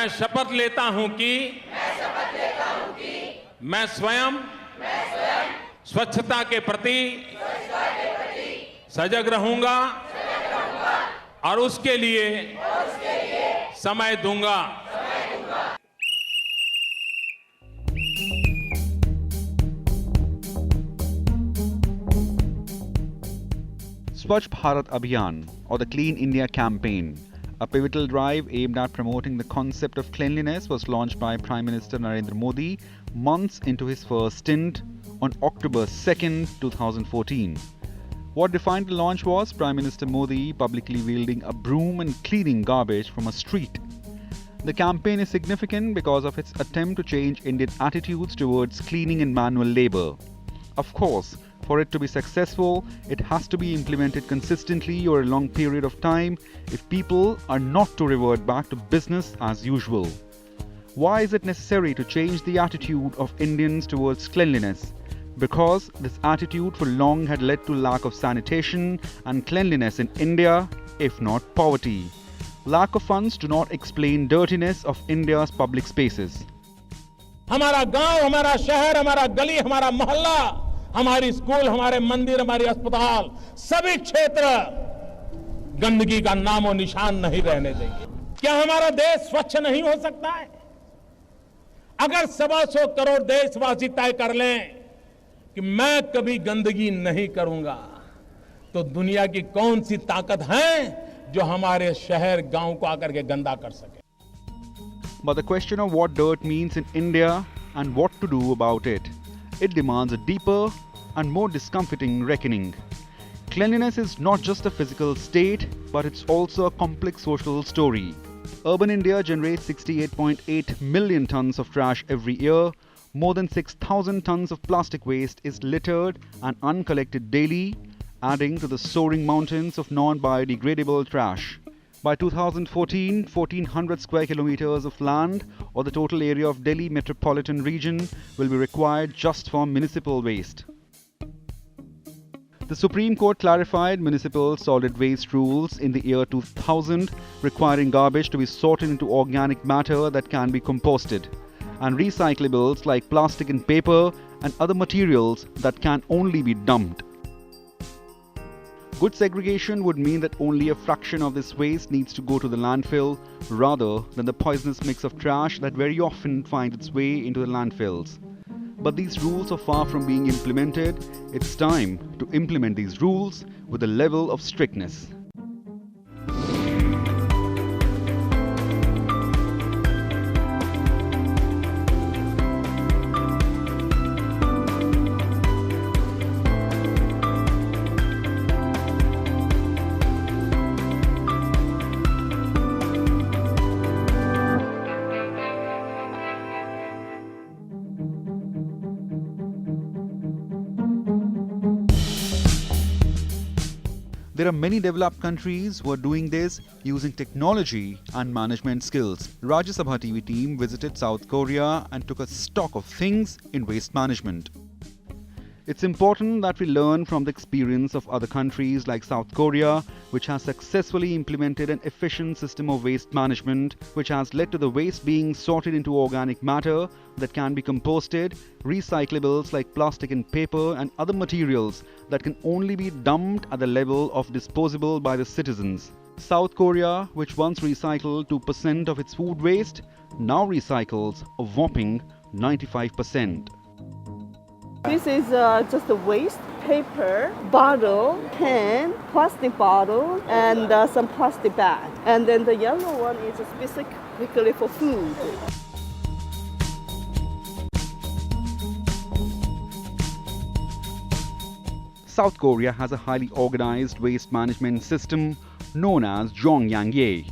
मैं शपथ लेता हूं कि मैं स्वयं स्वच्छता के प्रति सजग रहूंगा और उसके लिए समय दूंगा। Swachh Bharat Abhiyan, or the Clean India campaign, a pivotal drive aimed at promoting the concept of cleanliness, was launched by Prime Minister Narendra Modi months into his first stint on October 2nd, 2014. What defined the launch was Prime Minister Modi publicly wielding a broom and cleaning garbage from a street. The campaign is significant because of its attempt to change Indian attitudes towards cleaning and manual labour. Of course, for it to be successful, it has to be implemented consistently over a long period of time if people are not to revert back to business as usual. Why is it necessary to change the attitude of Indians towards cleanliness? Because this attitude for long had led to lack of sanitation and cleanliness in India, if not poverty. Lack of funds do not explain dirtiness of India's public spaces. हमारा गांव, हमारा शहर, हमारा गली, हमारा मोहल्ला, हमारी school, हमारे मंदिर, हमारे अस्पताल, सभी क्षेत्र गंदगी का नामो निशान नहीं रहने देंगे। क्या हमारा देश स्वच्छ नहीं हो सकता है? अगर 125 करोड़ देशवासी तय कर लें कि मैं कभी गंदगी नहीं करूंगा, तो दुनिया की कौन सी ताकत है जो हमारे शहर गांव को आकर के गंदा कर सके? But the question of what dirt means in India and what to do about it demands a deeper and more discomforting reckoning. Cleanliness is not just a physical state, but it's also a complex social story. Urban India generates 68.8 million tons of trash every year. More than 6,000 tons of plastic waste is littered and uncollected daily, adding to the soaring mountains of non-biodegradable trash. By 2014, 1,400 square kilometers of land, or the total area of Delhi metropolitan region, will be required just for municipal waste. The Supreme Court clarified municipal solid waste rules in the year 2000, requiring garbage to be sorted into organic matter that can be composted, and recyclables like plastic and paper and other materials that can only be dumped. Good segregation would mean that only a fraction of this waste needs to go to the landfill rather than the poisonous mix of trash that very often finds its way into the landfills. But these rules are far from being implemented. It's time to implement these rules with a level of strictness. There are many developed countries who are doing this using technology and management skills. Rajya Sabha TV team visited South Korea and took a stock of things in waste management. It's important that we learn from the experience of other countries like South Korea, which has successfully implemented an efficient system of waste management, which has led to the waste being sorted into organic matter that can be composted, recyclables like plastic and paper and other materials that can only be dumped at the level of disposable by the citizens. South Korea, which once recycled 2% of its food waste, now recycles a whopping 95%. This is just a waste, paper, bottle, can, plastic bottle, and some plastic bag. And then the yellow one is specifically for food. South Korea has a highly organized waste management system known as Jongyangye.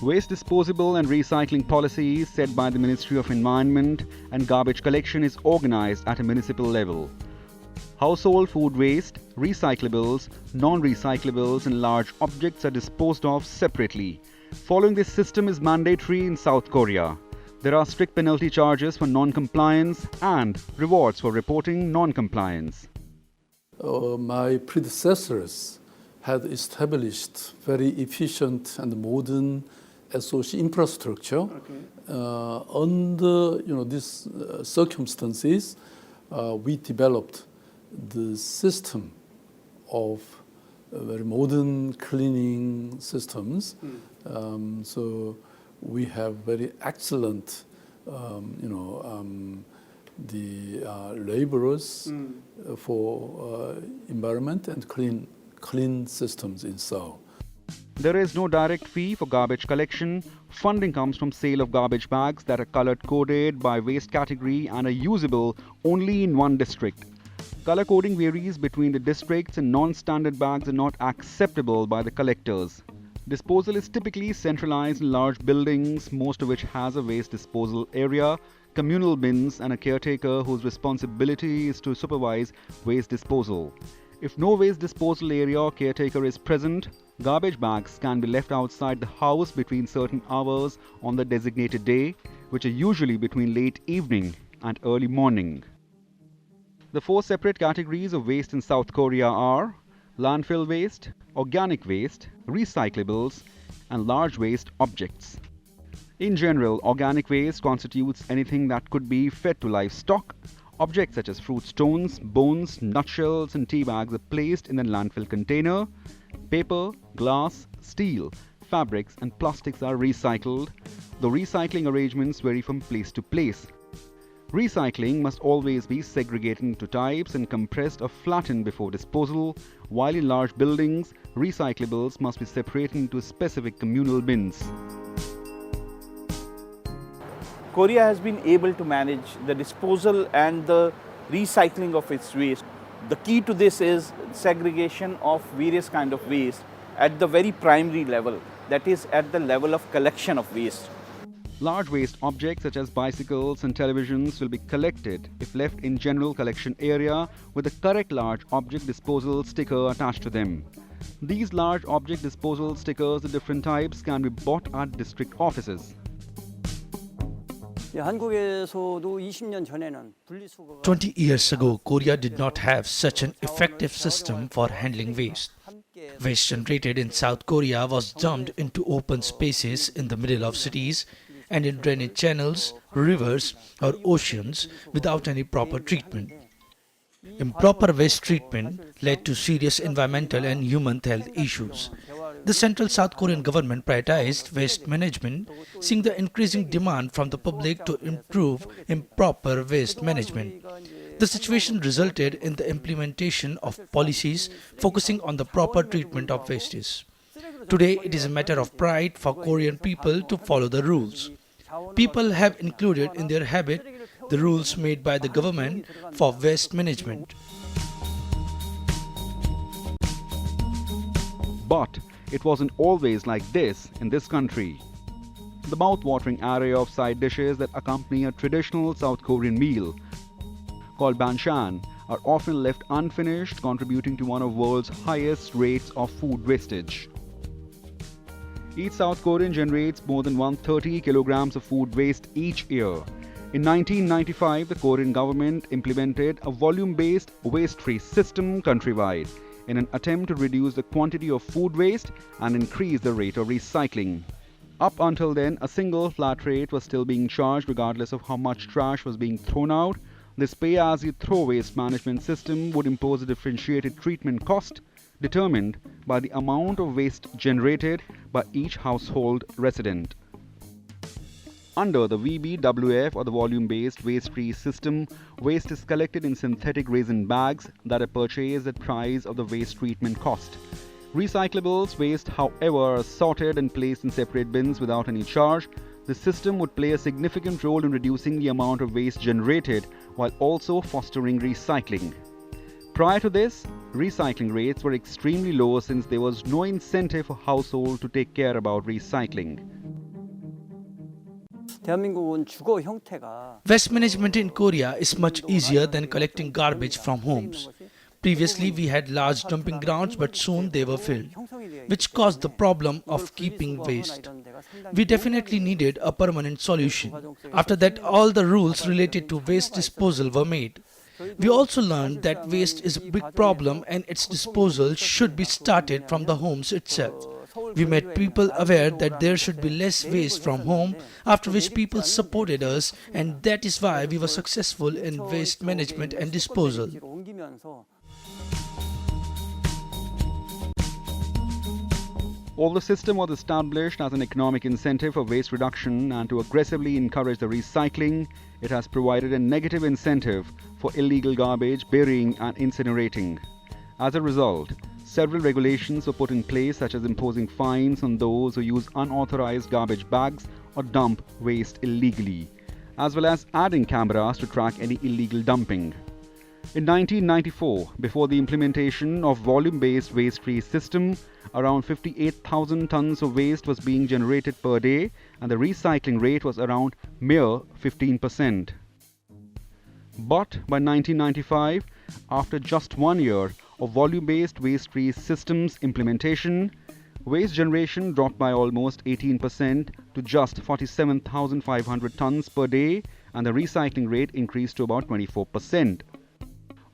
Waste disposal and recycling policies set by the Ministry of Environment and garbage collection is organized at a municipal level. Household food waste, recyclables, non-recyclables and large objects are disposed of separately. Following this system is mandatory in South Korea. There are strict penalty charges for non-compliance and rewards for reporting non-compliance. My predecessors had established very efficient and modern SOC infrastructure. Under these circumstances, we developed the system of very modern cleaning systems. So we have very excellent, the laborers for environment and clean systems in Seoul. There is no direct fee for garbage collection. Funding comes from sale of garbage bags that are color coded by waste category and are usable only in one district. Color coding varies between the districts and non-standard bags are not acceptable by the collectors. Disposal is typically centralized in large buildings, most of which has a waste disposal area, communal bins and a caretaker whose responsibility is to supervise waste disposal. If no waste disposal area or caretaker is present, garbage bags can be left outside the house between certain hours on the designated day, which are usually between late evening and early morning. The four separate categories of waste in South Korea are landfill waste, organic waste, recyclables, and large waste objects. In general, organic waste constitutes anything that could be fed to livestock. Objects such as fruit stones, bones, nutshells, and tea bags are placed in a landfill container. Paper, glass, steel, fabrics, and plastics are recycled. The recycling arrangements vary from place to place. Recycling must always be segregated into types and compressed or flattened before disposal, while in large buildings, recyclables must be separated into specific communal bins. Korea has been able to manage the disposal and the recycling of its waste. The key to this is segregation of various kind of waste at the very primary level, that is at the level of collection of waste. Large waste objects such as bicycles and televisions will be collected if left in general collection area with the correct large object disposal sticker attached to them. These large object disposal stickers of different types can be bought at district offices. 20 years ago, Korea did not have such an effective system for handling waste. Waste generated in South Korea was dumped into open spaces in the middle of cities and in drainage channels, rivers or oceans without any proper treatment. Improper waste treatment led to serious environmental and human health issues. The Central South Korean government prioritized waste management, seeing the increasing demand from the public to improve improper waste management. The situation resulted in the implementation of policies focusing on the proper treatment of wastes. Today, it is a matter of pride for Korean people to follow the rules. People have included in their habit the rules made by the government for waste management. But it wasn't always like this in this country. The mouth-watering array of side dishes that accompany a traditional South Korean meal, called banchan, are often left unfinished, contributing to one of the world's highest rates of food wastage. Each South Korean generates more than 130 kilograms of food waste each year. In 1995, the Korean government implemented a volume-based waste-free system countrywide in an attempt to reduce the quantity of food waste and increase the rate of recycling. Up until then, a single flat rate was still being charged regardless of how much trash was being thrown out. This pay-as-you-throw waste management system would impose a differentiated treatment cost determined by the amount of waste generated by each household resident. Under the VBWF, or the volume-based waste-free system, waste is collected in synthetic resin bags that are purchased at price of the waste treatment cost. Recyclables waste, however, are sorted and placed in separate bins without any charge. The system would play a significant role in reducing the amount of waste generated while also fostering recycling. Prior to this, recycling rates were extremely low since there was no incentive for households to take care about recycling. Waste management in Korea is much easier than collecting garbage from homes. Previously, we had large dumping grounds, but soon they were filled, which caused the problem of keeping waste. We definitely needed a permanent solution. After that, all the rules related to waste disposal were made. We also learned that waste is a big problem and its disposal should be started from the homes itself. We made people aware that there should be less waste from home, after which people supported us, and that is why we were successful in waste management and disposal. Although the system was established as an economic incentive for waste reduction and to aggressively encourage the recycling, it has provided a negative incentive for illegal garbage burying and incinerating. As a result, several regulations were put in place, such as imposing fines on those who use unauthorized garbage bags or dump waste illegally, as well as adding cameras to track any illegal dumping. In 1994, before the implementation of volume-based waste-free system, around 58,000 tons of waste was being generated per day, and the recycling rate was around mere 15%. But by 1995, after just 1 year of volume-based waste-free systems implementation, waste generation dropped by almost 18% to just 47,500 tons per day, and the recycling rate increased to about 24%.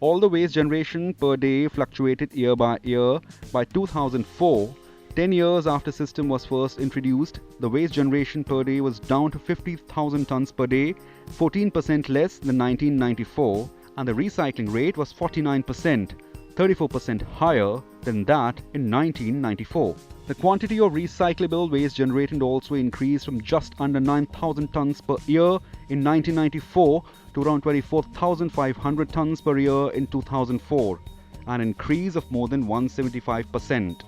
Although waste generation per day fluctuated year by year, by 2004, 10 years after the system was first introduced, the waste generation per day was down to 50,000 tons per day, 14% less than 1994, and the recycling rate was 49%, 34% higher than that in 1994. The quantity of recyclable waste generated also increased from just under 9,000 tons per year in 1994 to around 24,500 tons per year in 2004, an increase of more than 175%.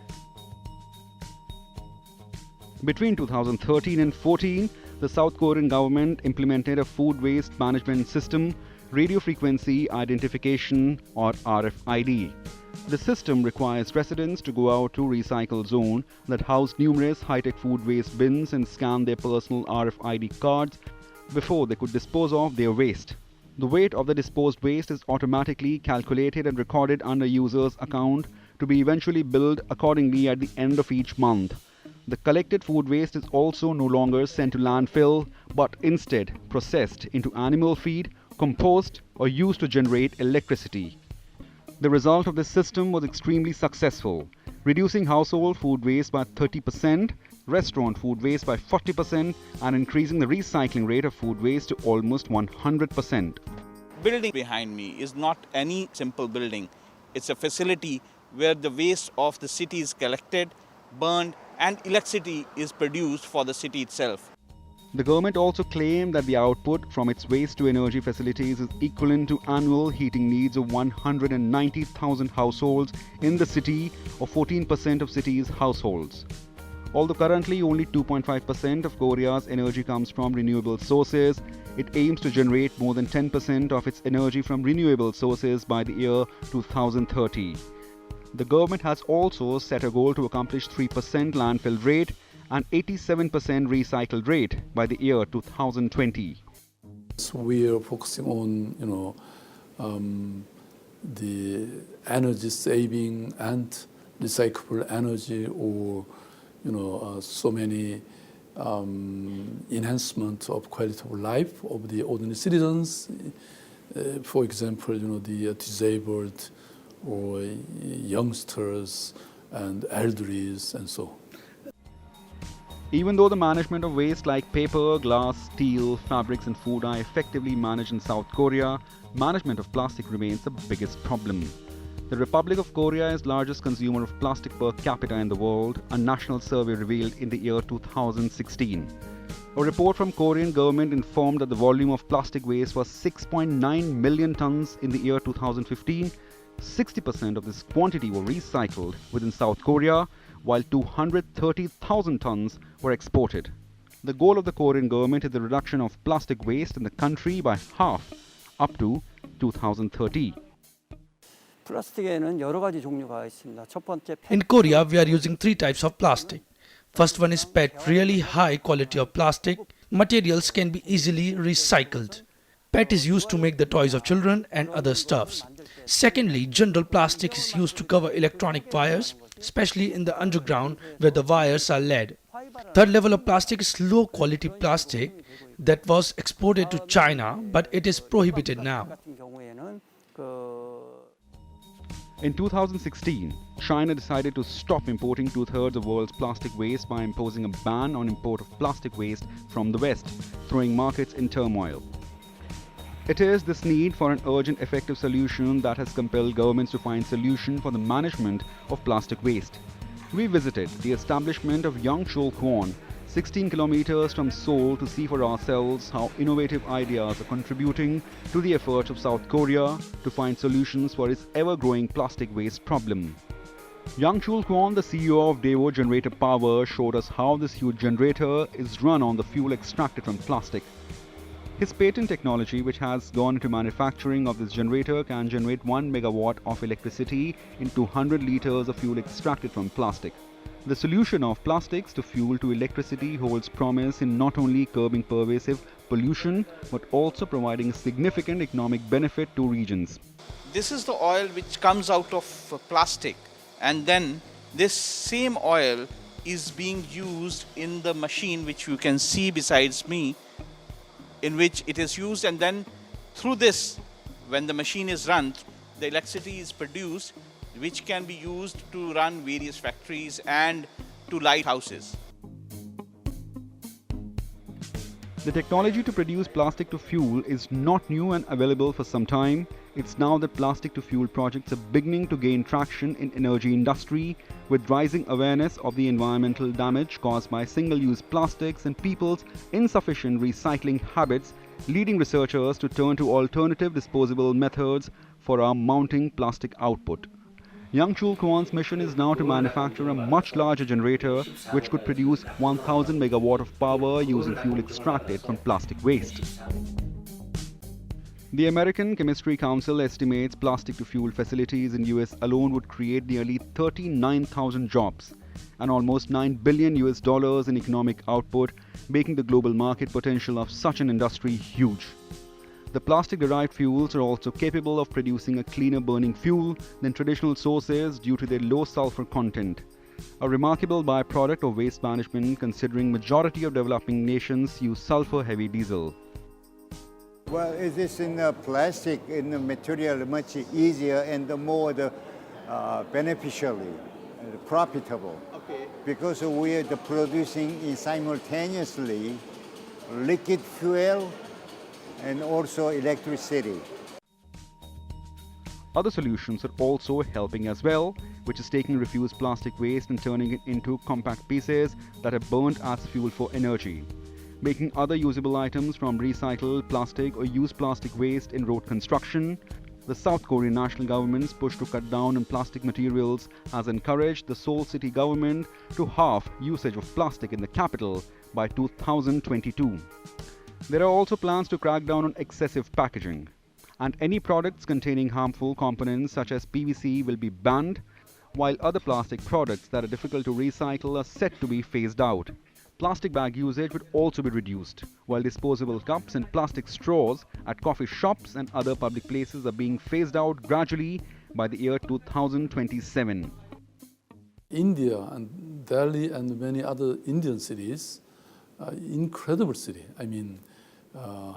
Between 2013 and 14, the South Korean government implemented a food waste management system, radio frequency identification or RFID. The system requires residents to go out to recycle zone that house numerous high-tech food waste bins and scan their personal RFID cards before they could dispose of their waste. The weight of the disposed waste is automatically calculated and recorded under user's account to be eventually billed accordingly at the end of each month. The collected food waste is also no longer sent to landfill, but instead processed into animal feed, compost, or used to generate electricity. The result of this system was extremely successful, reducing household food waste by 30%, restaurant food waste by 40%, and increasing the recycling rate of food waste to almost 100%. Building behind me is not any simple building. It's a facility where the waste of the city is collected, burned, and electricity is produced for the city itself. The government also claimed that the output from its waste-to-energy facilities is equivalent to annual heating needs of 190,000 households in the city, or 14% of city's households. Although currently only 2.5% of Korea's energy comes from renewable sources, it aims to generate more than 10% of its energy from renewable sources by the year 2030. The government has also set a goal to accomplish 3% landfill rate and 87% recycled rate by the year 2020. So we are focusing on, the energy saving and recyclable energy, or so many enhancement of quality of life of the ordinary citizens. For example, the disabled or youngsters and elderlies and so on. Even though the management of waste like paper, glass, steel, fabrics and food are effectively managed in South Korea, management of plastic remains the biggest problem. The Republic of Korea is the largest consumer of plastic per capita in the world, a national survey revealed in the year 2016. A report from Korean government informed that the volume of plastic waste was 6.9 million tons in the year 2015. 60% of this quantity were recycled within South Korea, while 230,000 tons were exported. The goal of the Korean government is the reduction of plastic waste in the country by half up to 2030. In Korea, we are using 3 types of plastic. First one is PET, really high quality of plastic. Materials can be easily recycled. PET is used to make the toys of children and other stuffs. Secondly, general plastic is used to cover electronic wires, especially in the underground where the wires are lead. Third level of plastic is low quality plastic that was exported to China, but it is prohibited now. In 2016, China decided to stop importing two-thirds of the world's plastic waste by imposing a ban on import of plastic waste from the West, throwing markets in turmoil. It is this need for an urgent, effective solution that has compelled governments to find solutions for the management of plastic waste. We visited the establishment of Yangchul Kwon, 16 kilometers from Seoul, to see for ourselves how innovative ideas are contributing to the efforts of South Korea to find solutions for its ever-growing plastic waste problem. Yangchul Kwon, the CEO of Daewoo Generator Power, showed us how this huge generator is run on the fuel extracted from plastic. His patent technology, which has gone into manufacturing of this generator, can generate 1 megawatt of electricity in 200 liters of fuel extracted from plastic. The solution of plastics to fuel to electricity holds promise in not only curbing pervasive pollution but also providing significant economic benefit to regions. This is the oil which comes out of plastic, and then this same oil is being used in the machine which you can see besides me, in which it is used, and then through this, when the machine is run, the electricity is produced which can be used to run various factories and to light houses. The technology to produce plastic to fuel is not new and available for some time. It's now that plastic to fuel projects are beginning to gain traction in energy industry, with rising awareness of the environmental damage caused by single-use plastics and people's insufficient recycling habits, leading researchers to turn to alternative disposable methods for our mounting plastic output. Yangchul Kwon's mission is now to manufacture a much larger generator which could produce 1000 megawatt of power using fuel extracted from plastic waste. The American Chemistry Council estimates plastic to fuel facilities in US alone would create nearly 39,000 jobs and almost $9 billion in economic output, making the global market potential of such an industry huge. The plastic-derived fuels are also capable of producing a cleaner burning fuel than traditional sources due to their low sulfur content. A remarkable byproduct of waste management, considering majority of developing nations use sulfur-heavy diesel. Well, it is in plastic, in the material, much easier and more beneficially, profitable. Okay. Because we are producing simultaneously liquid fuel and also electricity. Other solutions are also helping as well, which is taking refused plastic waste and turning it into compact pieces that are burnt as fuel for energy, making other usable items from recycled plastic or used plastic waste in road construction. The South Korean national government's push to cut down on plastic materials has encouraged the Seoul city government to halve usage of plastic in the capital by 2022. There are also plans to crack down on excessive packaging, and any products containing harmful components such as PVC will be banned, while other plastic products that are difficult to recycle are set to be phased out. Plastic bag usage would also be reduced, while disposable cups and plastic straws at coffee shops and other public places are being phased out gradually by the year 2027. India and Delhi and many other Indian cities are incredible city. I mean,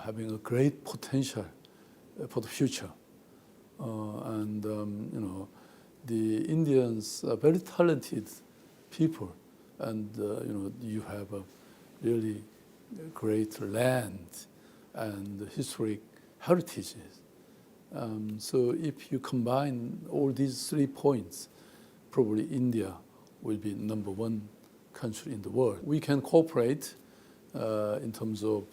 having a great potential for the future. The Indians are very talented people, and you have a really great land and historic heritages. So if you combine all these 3 points, probably India will be #1 country in the world. We can cooperate in terms of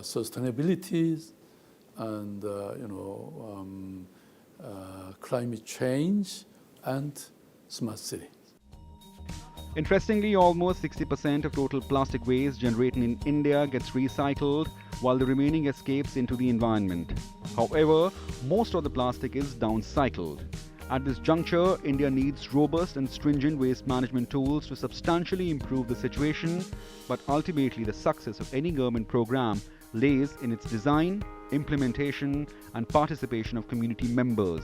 sustainability and climate change and smart city. Interestingly, almost 60% of total plastic waste generated in India gets recycled, while the remaining escapes into the environment. However, most of the plastic is downcycled. At this juncture, India needs robust and stringent waste management tools to substantially improve the situation, but ultimately the success of any government program lays in its design, implementation, and participation of community members.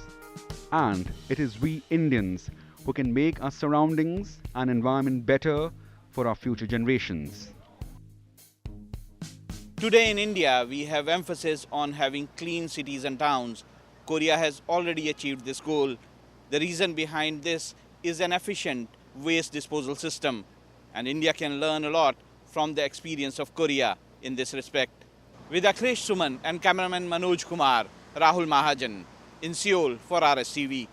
And it is we Indians who can make our surroundings and environment better for our future generations. Today in India, we have emphasis on having clean cities and towns. Korea has already achieved this goal The reason behind this is an efficient waste disposal system, and India can learn a lot from the experience of Korea in this respect. With Akhilesh, Suman and cameraman Manoj Kumar, Rahul Mahajan in Seoul for RSTV.